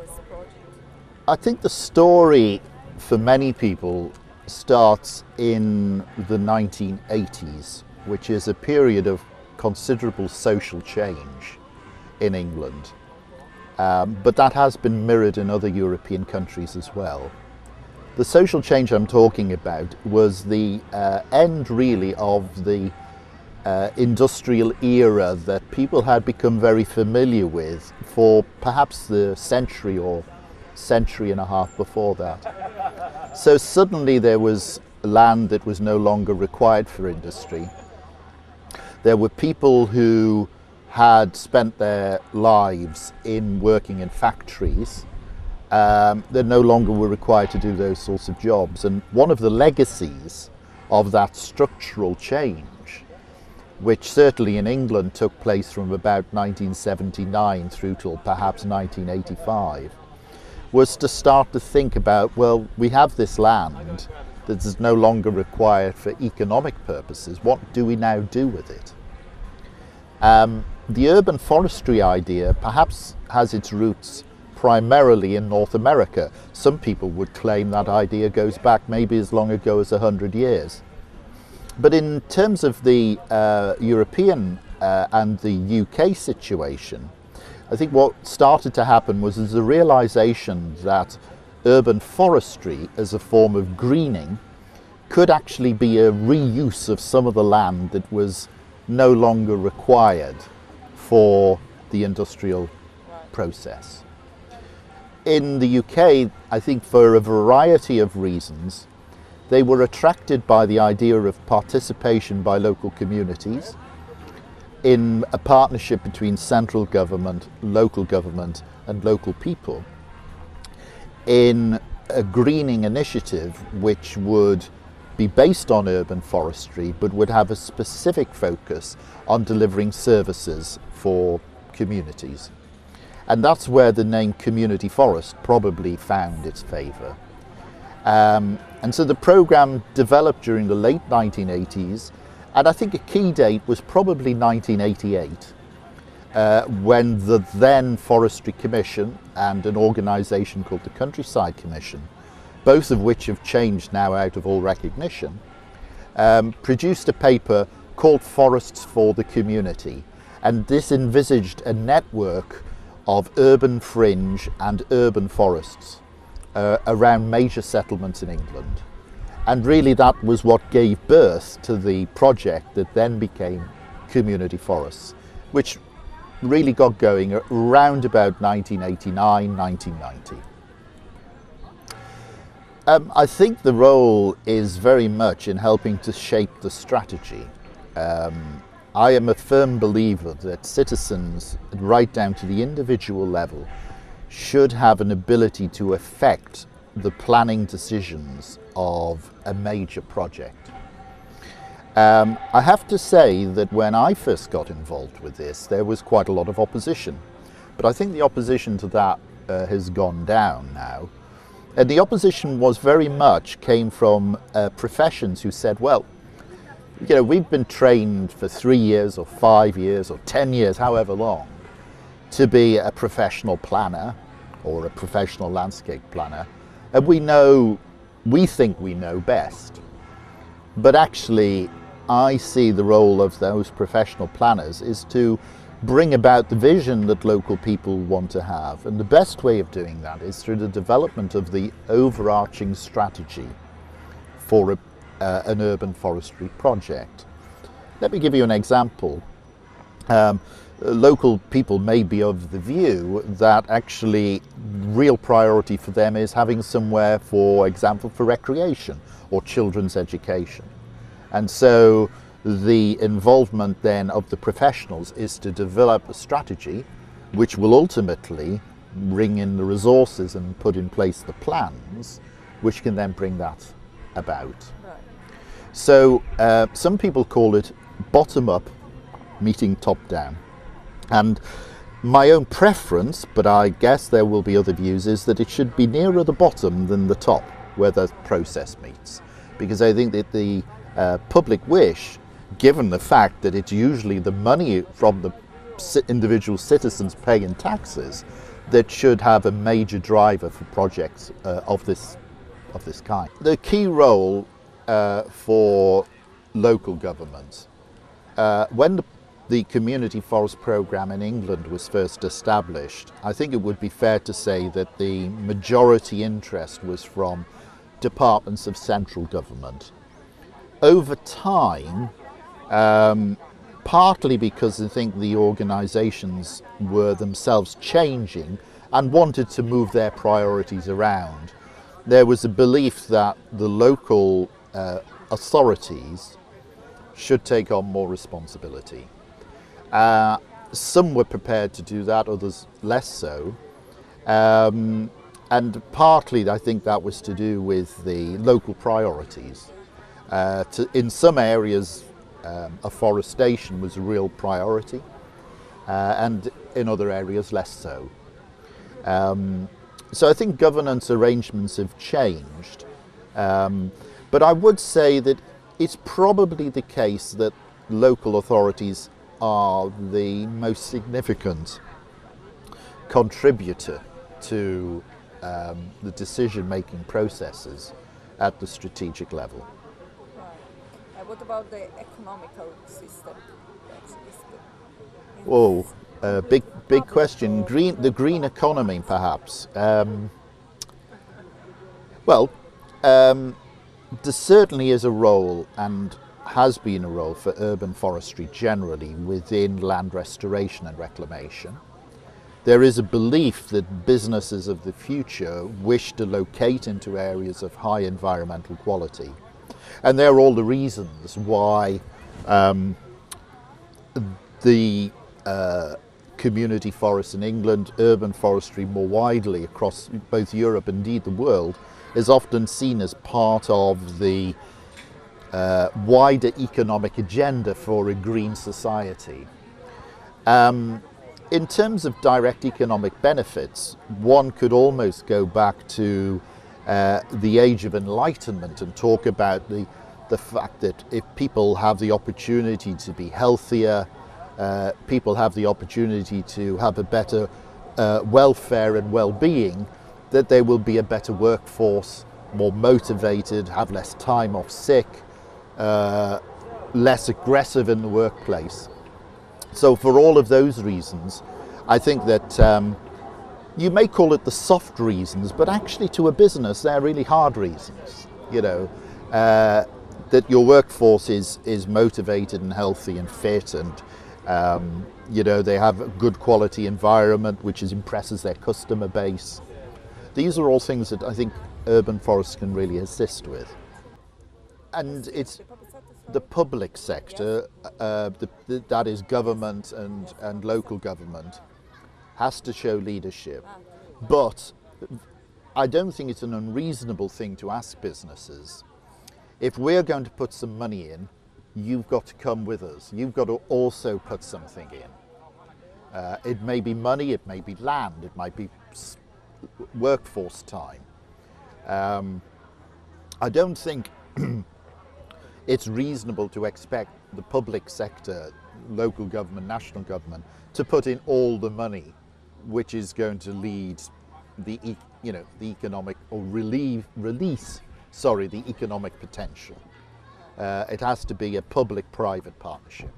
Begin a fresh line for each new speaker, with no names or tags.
this project?
I think the story for many people starts in the 1980s, which is a period of considerable social change in England. But that has been mirrored in other European countries as well. The social change I'm talking about was the end really of the industrial era that people had become very familiar with for perhaps the century or century and a half before that. So suddenly there was land that was no longer required for industry. There were people who had spent their lives in working in factories that no longer were required to do those sorts of jobs. And one of the legacies of that structural change, which certainly in England took place from about 1979 through till perhaps 1985, was to start to think about, well, we have this land that is no longer required for economic purposes. What do we now do with it? The urban forestry idea perhaps has its roots primarily in North America. Some people would claim that idea goes back maybe as long ago as 100 years. But in terms of the European and the UK situation, I think what started to happen was the realization that urban forestry as a form of greening could actually be a reuse of some of the land that was no longer required for the industrial process. In the UK, I think for a variety of reasons, they were attracted by the idea of participation by local communities in a partnership between central government, local government and local people in a greening initiative which would be based on urban forestry but would have a specific focus on delivering services for communities. And that's where the name community forest probably found its favour. And so the programme developed during the late 1980s, and I think a key date was probably 1988, when the then Forestry Commission and an organisation called the Countryside Commission, both of which have changed now out of all recognition, produced a paper called Forests for the Community. And this envisaged a network of urban fringe and urban forests around major settlements in England. And really that was what gave birth to the project that then became Community Forests, which really got going around about 1989, 1990. I think the role is very much in helping to shape the strategy. I am a firm believer that citizens, right down to the individual level, should have an ability to affect the planning decisions of a major project. I have to say that when I first got involved with this, there was quite a lot of opposition. But I think the opposition to that has gone down now. And the opposition was very much came from professions who said, well, you know, we've been trained for 3 years or 5 years or 10 years, however long, to be a professional planner or a professional landscape planner. And we think we know best. But actually, I see the role of those professional planners is to bring about the vision that local people want to have. And the best way of doing that is through the development of the overarching strategy for an urban forestry project. Let me give you an example. Local people may be of the view that actually real priority for them is having somewhere, for example, for recreation or children's education. And so the involvement then of the professionals is to develop a strategy which will ultimately bring in the resources and put in place the plans which can then bring that about. Right. So some people call it bottom-up meeting top-down. And my own preference, but I guess there will be other views, is that it should be nearer the bottom than the top where the process meets. Because I think that the public wish, given the fact that it's usually the money from the individual citizens paying taxes that should have a major driver for projects of this kind. The key role for local governments, when the Community Forest Programme in England was first established, I think it would be fair to say that the majority interest was from departments of central government. Over time, partly because I think the organisations were themselves changing and wanted to move their priorities around, there was a belief that the local authorities should take on more responsibility. Some were prepared to do that, others less so. And partly I think that was to do with the local priorities. In some areas, afforestation was a real priority, and in other areas less so. So I think governance arrangements have changed, but I would say that it's probably the case that local authorities are the most significant contributor to the decision-making processes at the strategic level.
Right. What about the economical system?
Oh, big question. The green economy, perhaps. There certainly is a role, and has been a role, for urban forestry generally within land restoration and reclamation. There is a belief that businesses of the future wish to locate into areas of high environmental quality. And they're all the reasons why the community forests in England, urban forestry more widely across both Europe and indeed the world, is often seen as part of the wider economic agenda for a green society. In terms of direct economic benefits, one could almost go back to the Age of Enlightenment and talk about the fact that if people have the opportunity to be healthier, people have the opportunity to have a better welfare and well-being, that they will be a better workforce, more motivated, have less time off sick, less aggressive in the workplace. So for all of those reasons, I think that you may call it the soft reasons, but actually to a business they're really hard reasons. You know, that your workforce is motivated and healthy and fit, and you know, they have a good quality environment which impresses their customer base. These are all things that I think urban forests can really assist with. And it's the public sector, that is government and local government, has to show leadership. But I don't think it's an unreasonable thing to ask businesses, if we're going to put some money in, you've got to come with us. You've got to also put something in. It may be money, it may be land, it might be workforce time. I don't think it's reasonable to expect the public sector, local government, national government, to put in all the money which is going to lead the economic, or release the economic potential. It has to be a public-private partnership.